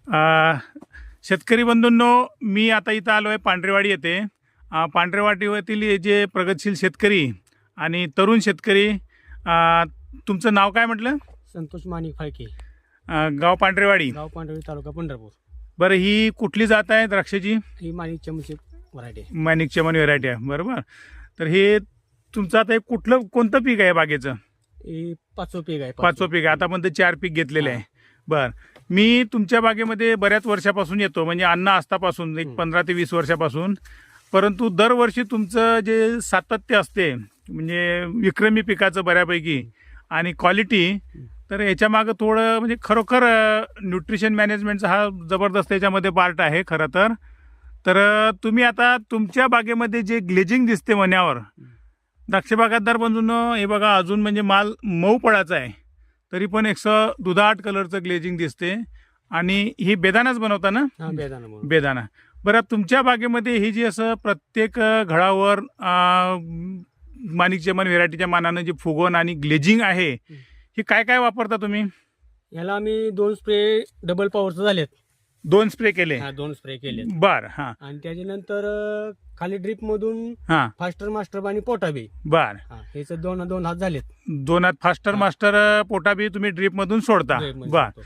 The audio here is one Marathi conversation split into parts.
अ, शेतकरी बंधूंनो, मी आता इथं आलो आहे पांढरेवाडी येथे. पांढरेवाडीतील हे जे प्रगतशील शेतकरी आणि तरुण शेतकरी, तुमचं नाव काय म्हटलं? संतोष माणिक फाळके, गाव पांढरेवाडी. गाव पांढरवडी, तालुका पंढरपूर. बरं, ही कुठली जात आहे द्राक्षाची? ही माणिक चमचे व्हरायटी आहे. माणिक चमन व्हेरायटी आहे, बरोबर. तर हे तुमचं आता हे कोणतं पीक आहे बागेचं? ही पाचवं पीक आहे. पाचवं पीक आहे. आतापर्यंत 4 पीक घेतलेले आहे. बरं, मी तुमच्या बागेमध्ये बऱ्याच वर्षापासून येतो, म्हणजे अन्न असतापासून एक 15 ते 20 वर्षापासून. परंतु दरवर्षी तुमचं जे सातत्य असते, म्हणजे विक्रमी पिकाचं बऱ्यापैकी आणि क्वालिटी, तर याच्या मागं थोडं म्हणजे खरोखर न्यूट्रिशन मॅनेजमेंटचा हा जबरदस्त याच्यामध्ये पार्ट आहे खरं तर. तर तुम्ही आता तुमच्या बागेमध्ये जे ग्लेजिंग दिसते मण्यावर, द्राक्ष बागायतदार बंधूंनो, हे बघा, अजून म्हणजे माल मऊ पडायचा आहे, तरी पण एक दुधाट कलरचं ग्लेजिंग दिसते. आणि ही बेदानाच बनवता ना? हा, बेदाणा म्हणून. बेदाना. बरं, तुमच्या बागेमध्ये ही जी असं प्रत्येक घडावर माणिक चमन व्हेरायटीच्या मानानं जे फुगवण आणि ग्लेजिंग आहे, ही काय काय वापरता तुम्ही? याला आम्ही 2 स्प्रे डबल पॉवरचे झालेत. 2 स्प्रे केले? हा, 2 स्प्रे केलेत. बर. हा. आणि त्याच्यानंतर खाली ड्रिप मधून हा. फास्टर मास्टर आणि पोटाबी. बर. ह्याचे दोन हात झालेत. 2 हात फास्टर मास्टर पोटाबी तुम्ही ड्रीप मधून सोडता? Drip मध्ये बर. सोडतो.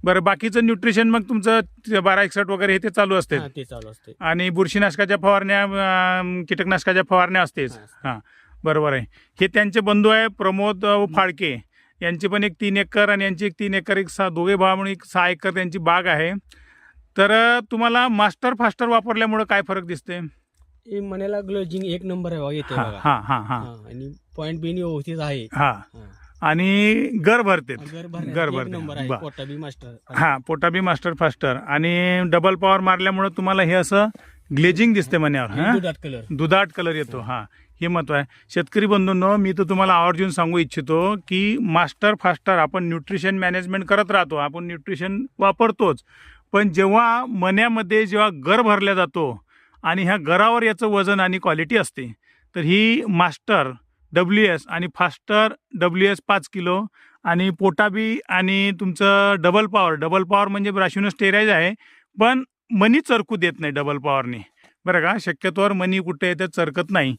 बरं, बाकीचं न्यूट्रिशन मग तुमचं 1261 वगैरे हे ते चालू असते? हा, ते चालू असते. आणि बुरशीनाशकाच्या फवारण्या, कीटकनाशकाच्या फवारण्या असतेच? हां, बरोबर आहे. हे त्यांचे बंधू आहे प्रमोद फाळके, यांची पण एक 3 एकर आणि यांची एक 3 एकर, एक दोघे भाव म्हणून एक 6 एकर त्यांची बाग आहे. तर तुम्हाला मास्टर फास्टर वापरल्यामुळे काय फरक दिसते? हे मण्याला ग्लोजिंग 1 नंबर आहे बघा, येते हां बघा. हां हां हां. आणि पॉइंट बी व्यवस्थित आहे. हां, हा. आणि गर भरते. घर भरते. नंबर आहे. बरं. पोटाबी मास्टर. हां, पोटाबी मास्टर फास्टर आणि डबल पॉवर मारल्यामुळे तुम्हाला हे असं ग्लेजिंग दिसते मण्यावर. हां, दुधात कलर. दुधाट कलर येतो. हां, हे महत्व आहे. शेतकरी बंधूंनो, मी तर तुम्हाला आवर्जून सांगू इच्छितो की मास्टर फास्टर आपण न्यूट्रिशन मॅनेजमेंट करत राहतो, आपण न्यूट्रिशन वापरतोच, पण जेव्हा मण्यामध्ये जेव्हा गर भरला जातो आणि ह्या गरावर याचं वजन आणि क्वालिटी असते, तर ही मास्टर WS आणि फास्टर WS 5 किलो आणि पोटाबी आणि तुमचं डबल पॉवर म्हणजे ब्राशिनोस्टेराइज आहे, पण मनी चरकू देत नाही डबल पॉवरने, बरं का. शक्यतोवर मनी कुठे येते, चरकत नाही.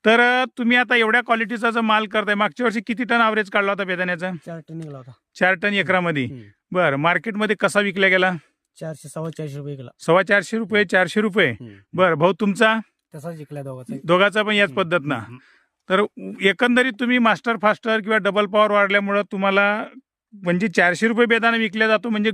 तर तुम्ही आता एवढ्या क्वालिटीचा जो माल करताय, मागच्या वर्षी किती टन ॲव्हरेज काढला होता बेदाण्याचा? 4 टन निघाला होता. 4 टन एकरामध्ये. बरं, मार्केटमध्ये कसा विकला गेला? 400 450 रुपये गेला. 450 रुपये, 400 रुपये. बरं, भाऊ तुमचा? तसाच जिंकला दोघाचा. दोघाचा पण याच पद्धत ना. तर एकंदरीत तुम्ही मास्टर फास्टर किंवा डबल पॉवर वाढल्यामुळं तुम्हाला म्हणजे 400 रुपये बेदाणा विकला जातो, म्हणजे